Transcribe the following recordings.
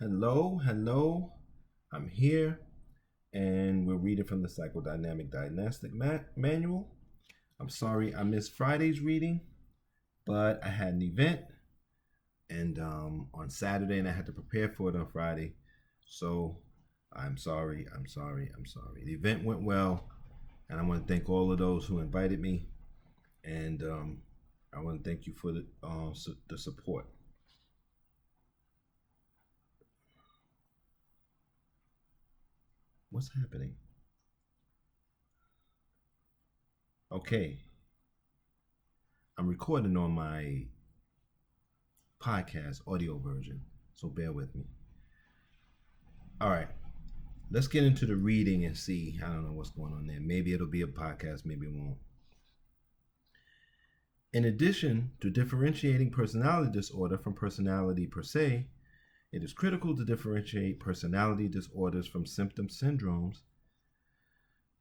Hello. I'm here, and we're reading from the Psychodynamic Diagnostic Manual. I'm sorry I missed Friday's reading, but I had an event and on Saturday, and I had to prepare for it on Friday. So I'm sorry. The event went well, and I want to thank all of those who invited me, and I want to thank you for the support. What's happening? Okay, I'm recording on my podcast audio version, so bear with me. All right, let's get into the reading and see. I don't know what's going on there. Maybe it'll be a podcast, maybe it won't. In addition to differentiating personality disorder from personality per se, it is critical to differentiate personality disorders from symptom syndromes,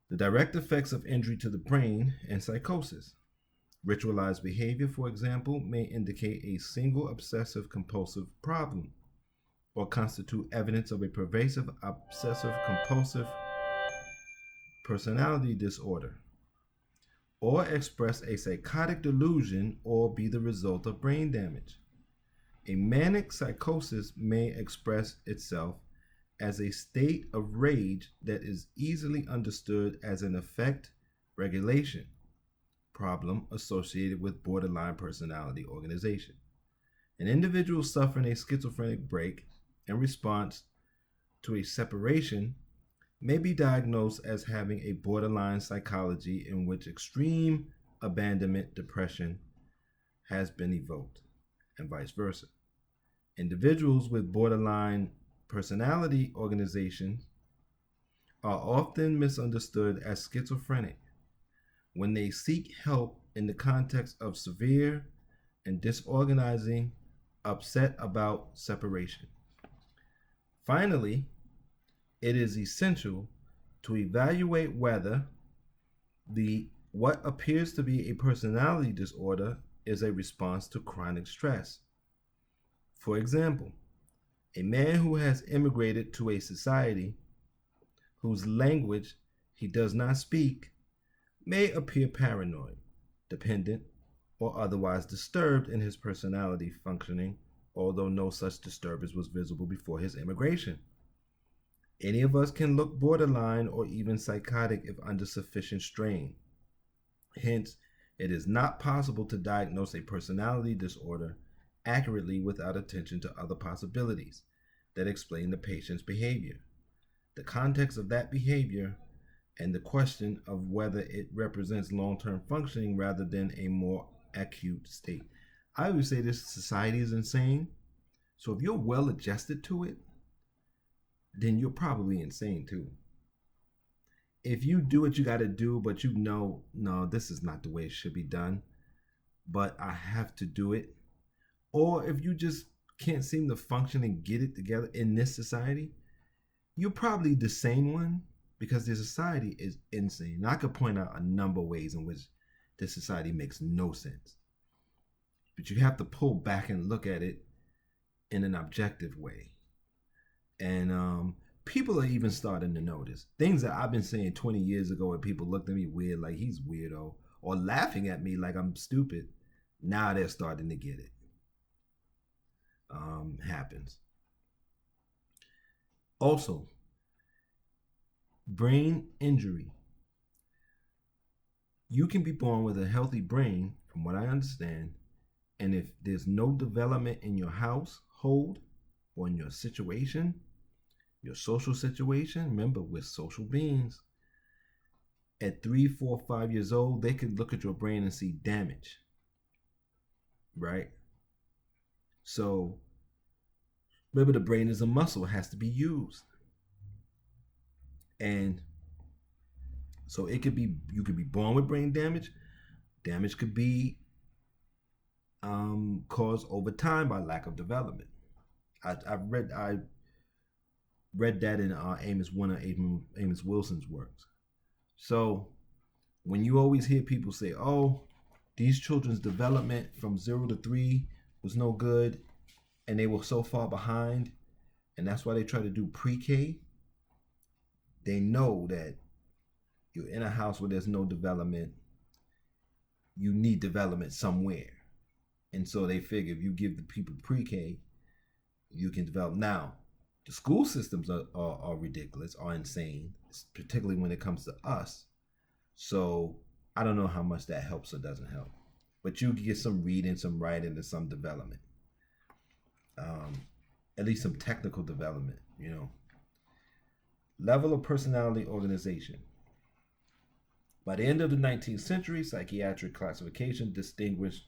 the direct effects of injury to the brain, and psychosis. Ritualized behavior, for example, may indicate a single obsessive compulsive problem or constitute evidence of a pervasive obsessive compulsive personality disorder, or express a psychotic delusion or be the result of brain damage. A manic psychosis may express itself as a state of rage that is easily understood as an affect regulation problem associated with borderline personality organization. An individual suffering a schizophrenic break in response to a separation may be diagnosed as having a borderline psychology in which extreme abandonment depression has been evoked, and vice versa. Individuals with borderline personality organizations are often misunderstood as schizophrenic when they seek help in the context of severe and disorganizing upset about separation. Finally, it is essential to evaluate whether what appears to be a personality disorder is a response to chronic stress. For example, a man who has immigrated to a society whose language he does not speak may appear paranoid, dependent, or otherwise disturbed in his personality functioning, although no such disturbance was visible before his immigration. Any of us can look borderline or even psychotic if under sufficient strain. Hence, it is not possible to diagnose a personality disorder accurately without attention to other possibilities that explain the patient's behavior, the context of that behavior, and the question of whether it represents long-term functioning rather than a more acute state. I always say this society is insane. So if you're well adjusted to it, then you're probably insane too. If you do what you got to do, but you know, no, this is not the way it should be done, but I have to do it. Or if you just can't seem to function and get it together in this society, you're probably the sane one because the society is insane. And I could point out a number of ways in which this society makes no sense. But you have to pull back and look at it in an objective way. And people are even starting to notice things that I've been saying 20 years ago, and people looked at me weird, like he's weirdo, or laughing at me like I'm stupid. Now they're starting to get it. Happens. Also, brain injury. You can be born with a healthy brain, from what I understand, and if there's no development in your household or in your situation, your social situation, remember, we're social beings. At 3, 4, 5 years old, they could look at your brain and see damage, right? So remember, the brain is a muscle, it has to be used. And so you could be born with brain damage. Damage could be caused over time by lack of development. I read that in one of Amos Wilson's works. So when you always hear people say, oh, these children's development from 0 to 3 was no good and they were so far behind, And that's why they try to do pre-K. They know that you're in a house where there's no development. You need development somewhere. And so they figure if you give the people pre-K, you can develop. Now, the school systems are ridiculous, are insane, particularly when it comes to us. So I don't know how much that helps or doesn't help. But you get some reading, some writing, and some development. At least some technical development, Level of personality organization. By the end of the 19th century, psychiatric classification distinguished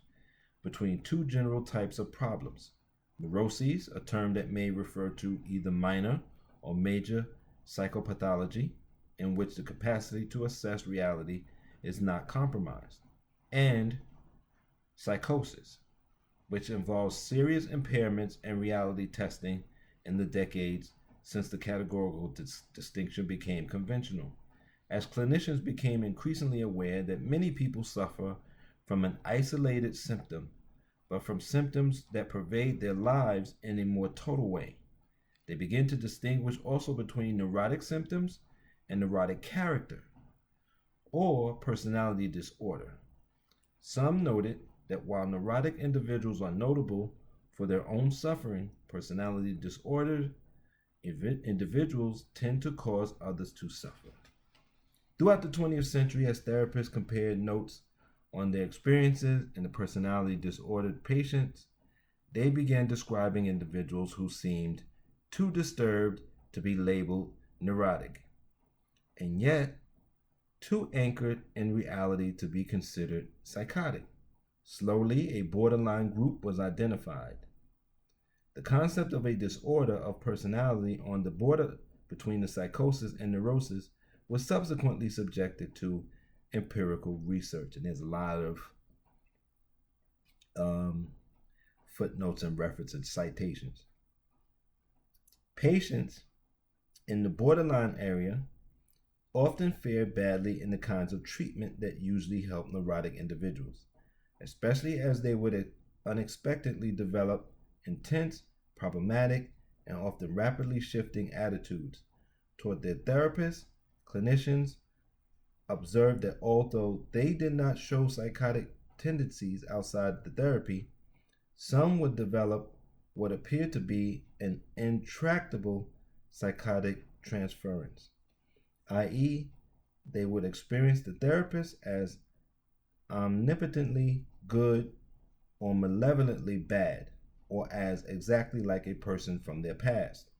between two general types of problems. Neuroses, a term that may refer to either minor or major psychopathology, in which the capacity to assess reality is not compromised, and psychosis, which involves serious impairments and reality testing in the decades since the categorical distinction became conventional. As clinicians became increasingly aware that many people suffer from an isolated symptom, but from symptoms that pervade their lives in a more total way, they begin to distinguish also between neurotic symptoms and neurotic character, or personality disorder. Some noted that while neurotic individuals are notable for their own suffering, personality disorder individuals tend to cause others to suffer. Throughout the 20th century, as therapists compared notes on their experiences in the personality disordered patients, they began describing individuals who seemed too disturbed to be labeled neurotic, and yet too anchored in reality to be considered psychotic. Slowly, a borderline group was identified. The concept of a disorder of personality on the border between the psychosis and neurosis was subsequently subjected to empirical research, and there's a lot of footnotes and references, citations. Patients in the borderline area often fare badly in the kinds of treatment that usually help neurotic individuals, especially as they would unexpectedly develop intense, problematic, and often rapidly shifting attitudes toward their therapists. Clinicians observed that although they did not show psychotic tendencies outside the therapy, some would develop what appeared to be an intractable psychotic transference, i.e., they would experience the therapist as omnipotently good or malevolently bad, or as exactly like a person from their past,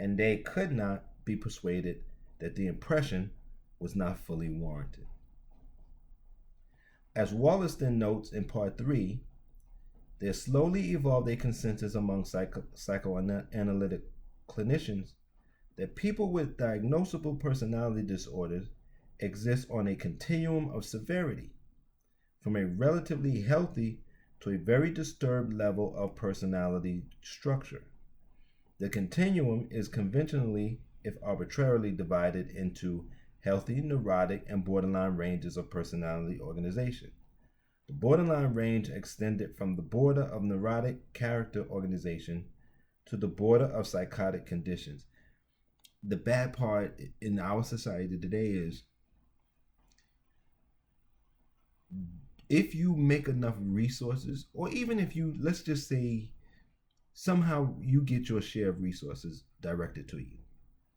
and they could not be persuaded that the impression was not fully warranted. As Wollaston notes in part 3, there slowly evolved a consensus among psychoanalytic clinicians that people with diagnosable personality disorders exist on a continuum of severity, from a relatively healthy to a very disturbed level of personality structure. The continuum is conventionally, if arbitrarily, divided into healthy, neurotic, and borderline ranges of personality organization. The borderline range extended from the border of neurotic character organization to the border of psychotic conditions. The bad part in our society today is if you make enough resources, or even if you, let's just say, somehow you get your share of resources directed to you.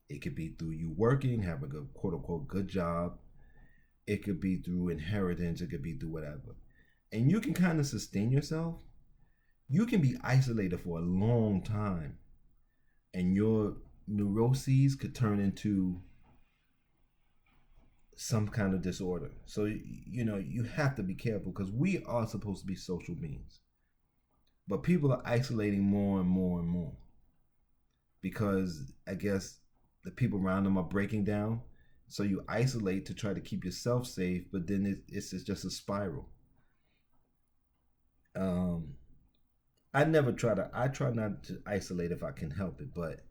It could be through you working, having a quote unquote good job. It could be through inheritance. It could be through whatever. And you can kind of sustain yourself. You can be isolated for a long time. And your neuroses could turn into some kind of disorder. So, you have to be careful because we are supposed to be social beings. But people are isolating more and more and more because I guess the people around them are breaking down. So you isolate to try to keep yourself safe, but then it's just a spiral. I try not to isolate if I can help it, but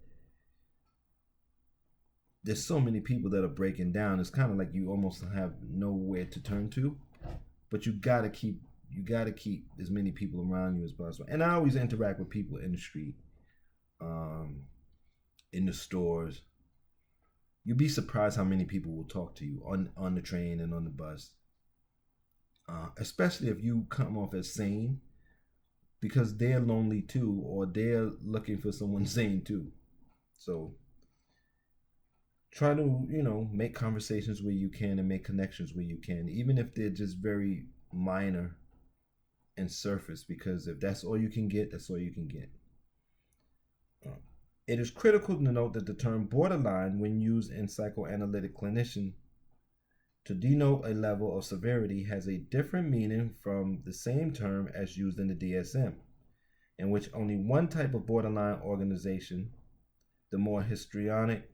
there's so many people that are breaking down. It's kind of like you almost have nowhere to turn to, but you gotta keep as many people around you as possible. And I always interact with people in the street. in the stores. You'd be surprised how many people will talk to you on the train and on the bus, especially if you come off as sane, because they're lonely too, or they're looking for someone sane too. So try to, make conversations where you can and make connections where you can, even if they're just very minor and surface, because if that's all you can get, that's all you can get. It is critical to note that the term borderline, when used in psychoanalytic clinician to denote a level of severity, has a different meaning from the same term as used in the DSM, in which only one type of borderline organization, the more histrionic,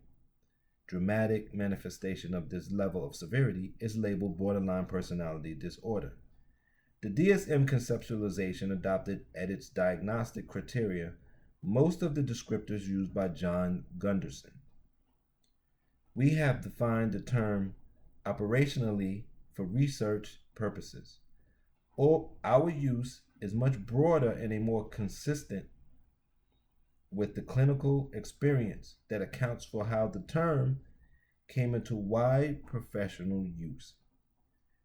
dramatic manifestation of this level of severity, is labeled borderline personality disorder. The DSM conceptualization adopted at its diagnostic criteria most of the descriptors used by John Gunderson. We have defined the term operationally for research purposes, or our use is much broader and a more consistent with the clinical experience that accounts for how the term came into wide professional use.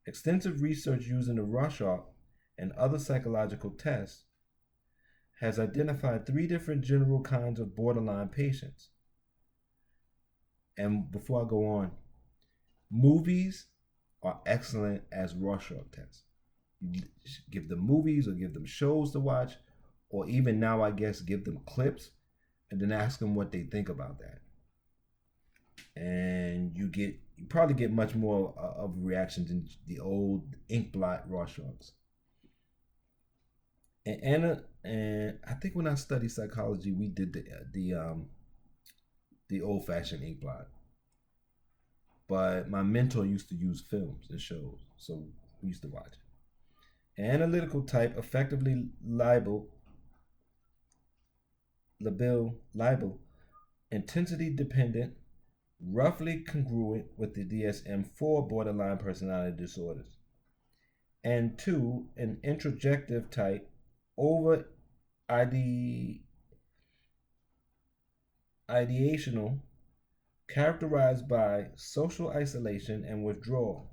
Extensive research using the Rorschach and other psychological tests has identified 3 different general kinds of borderline patients. And before I go on, movies are excellent as Rorschach tests. You give them movies or give them shows to watch, or even now, I guess, give them clips and then ask them what they think about that. And you probably get much more of a reaction than the old ink blot Rorschachs. And I think when I studied psychology, we did the old fashioned ink blot. But my mentor used to use films and shows, so we used to watch it. Analytical type effectively label, intensity dependent, roughly congruent with the DSM-4 borderline personality disorders. And 2, an introjective type, over ideational, characterized by social isolation and withdrawal,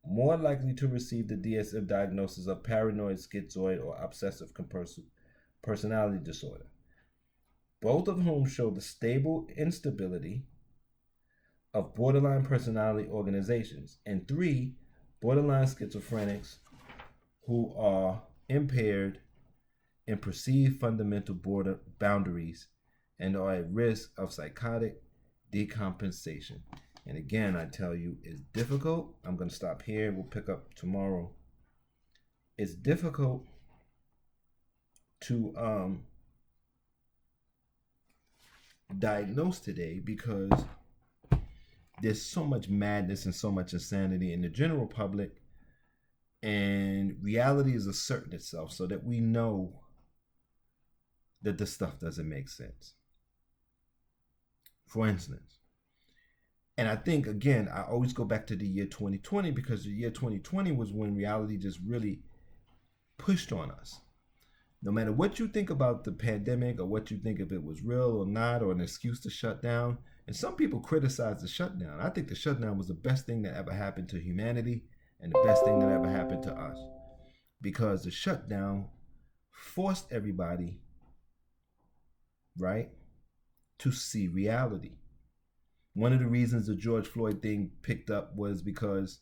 more likely to receive the DSM diagnosis of paranoid, schizoid, or obsessive compulsive personality disorder, both of whom show the stable instability of borderline personality organizations. And 3, borderline schizophrenics who are impaired in perceived fundamental border boundaries and are at risk of psychotic decompensation. And again, I tell you, it's difficult. I'm going to stop here. We'll pick up tomorrow. It's difficult to diagnose today because there's so much madness and so much insanity in the general public, and reality is asserting itself so that we know that this stuff doesn't make sense. For instance, and I think, again, I always go back to the year 2020 because the year 2020 was when reality just really pushed on us. No matter what you think about the pandemic or what you think if it was real or not, or an excuse to shut down, and some people criticize the shutdown. I think the shutdown was the best thing that ever happened to humanity and the best thing that ever happened to us, because the shutdown forced everybody, right, to see reality. One of the reasons the George Floyd thing picked up was because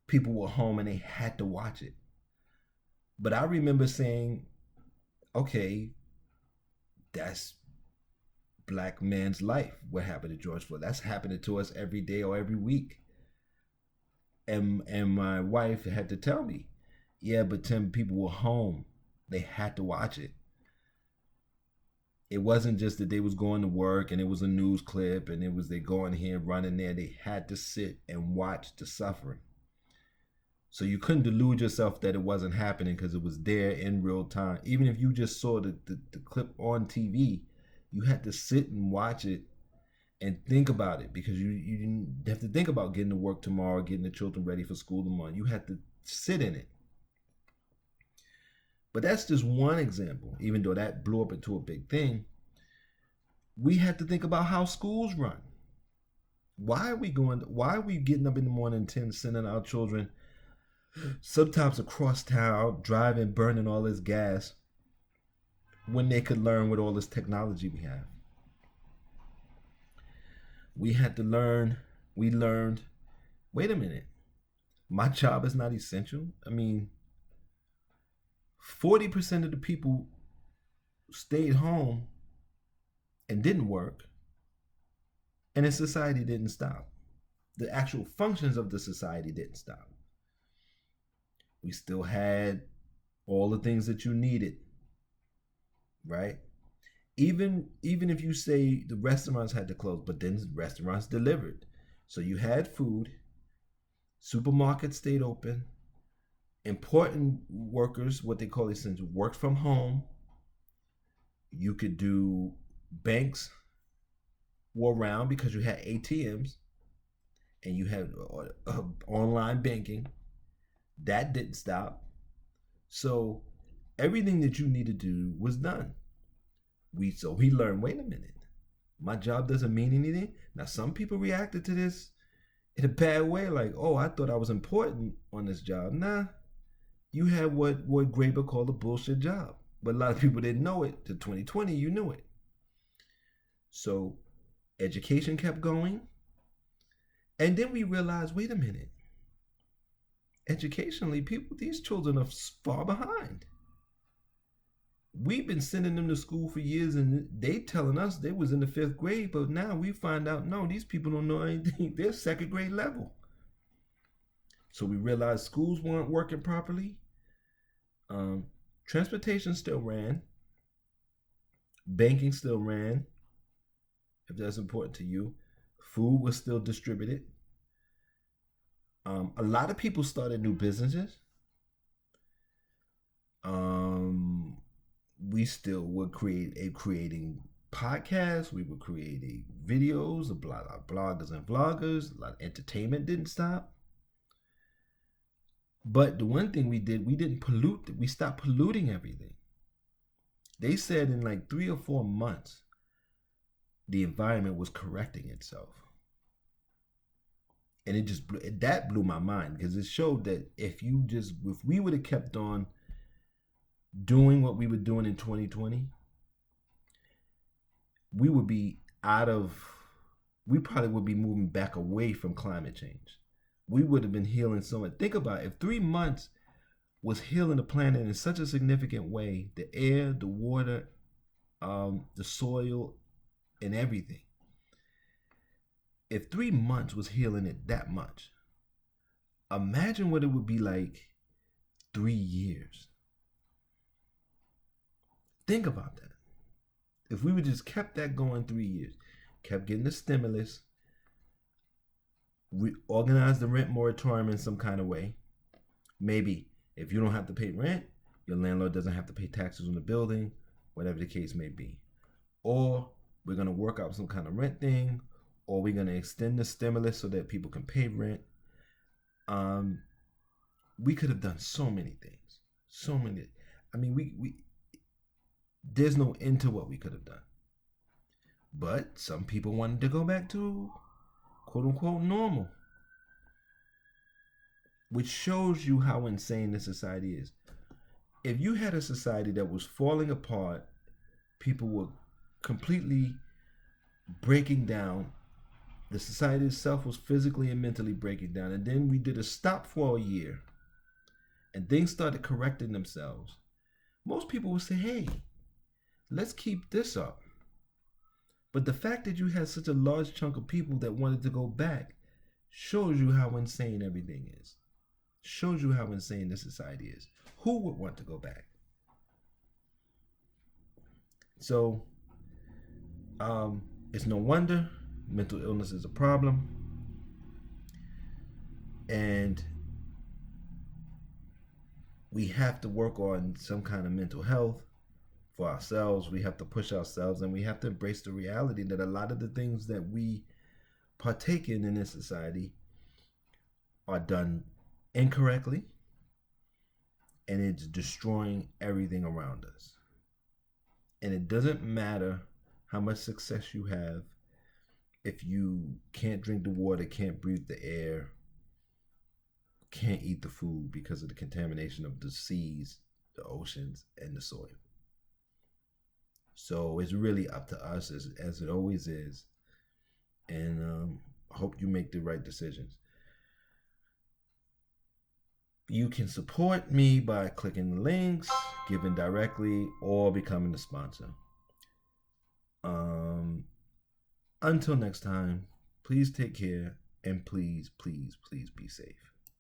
people were home and they had to watch it. But I remember saying, okay, that's black man's life. What happened to George Floyd? That's happening to us every day or every week. And my wife had to tell me, yeah, but Tim, people were home. They had to watch it. It wasn't just that they was going to work and it was a news clip and it was they going here, running there. They had to sit and watch the suffering. So you couldn't delude yourself that it wasn't happening because it was there in real time. Even if you just saw the clip on TV, you had to sit and watch it and think about it, because you didn't have to think about getting to work tomorrow, getting the children ready for school tomorrow. You had to sit in it. But that's just one example, even though that blew up into a big thing. We had to think about how schools run. Why are we getting up in the morning and sending our children sometimes across town, driving, burning all this gas when they could learn with all this technology we have? We had to learn, we learned, wait a minute, my job is not essential. I mean, 40% of the people stayed home and didn't work, and the society didn't stop. The actual functions of the society didn't stop. We still had all the things that you needed, right? Even if you say the restaurants had to close, but then restaurants delivered. So you had food, supermarkets stayed open, important workers, what they call essential, worked from home. You could do banks were around because you had ATMs and you had online banking. That didn't stop. So everything that you needed to do was done. We learned, wait a minute, my job doesn't mean anything. Now some people reacted to this in a bad way, like, oh, I thought I was important on this job. Nah, you had what Graeber called a bullshit job. But a lot of people didn't know it. To 2020, you knew it. So education kept going. And then we realized, wait a minute, educationally, these children are far behind. We've been sending them to school for years and they telling us they was in the 5th grade, but now we find out, no, these people don't know anything. They're 2nd grade level. So we realized schools weren't working properly. Transportation still ran. Banking still ran, if that's important to you. Food was still distributed. A lot of people started new businesses. We still were creating podcasts. We were creating videos. A lot of bloggers and vloggers. A lot of entertainment didn't stop. But the one thing we didn't pollute. We stopped polluting everything. They said in like 3 or 4 months, the environment was correcting itself. And that blew my mind, because it showed that if we would have kept on doing what we were doing in 2020, we probably would be moving back away from climate change. We would have been healing so much. Think about it, if 3 months was healing the planet in such a significant way, the air, the water, the soil, and everything. If 3 months was healing it that much, imagine what it would be like 3 years. Think about that. If we would just kept that going 3 years, kept getting the stimulus, organized the rent moratorium in some kind of way. Maybe if you don't have to pay rent, your landlord doesn't have to pay taxes on the building, whatever the case may be. Or we're going to work out some kind of rent thing, or we're going to extend the stimulus so that people can pay rent. We could have done so many things. So many. I mean, there's no end to what we could have done. But some people wanted to go back to quote unquote normal, which shows you how insane this society is. If you had a society that was falling apart, people were completely breaking down, the society itself was physically and mentally breaking down, and then we did a stop for a year and things started correcting themselves, most people would say, hey, let's keep this up. But the fact that you had such a large chunk of people that wanted to go back shows you how insane everything is. Shows you how insane this society is. Who would want to go back? So, it's no wonder mental illness is a problem. And we have to work on some kind of mental health for ourselves. We have to push ourselves, and we have to embrace the reality that a lot of the things that we partake in this society are done incorrectly, and it's destroying everything around us. And it doesn't matter how much success you have if you can't drink the water, can't breathe the air, can't eat the food because of the contamination of the seas, the oceans, and the soil. So it's really up to us, as it always is. And hope you make the right decisions. You can support me by clicking the links, giving directly, or becoming a sponsor. Until next time, please take care and please, please, please be safe.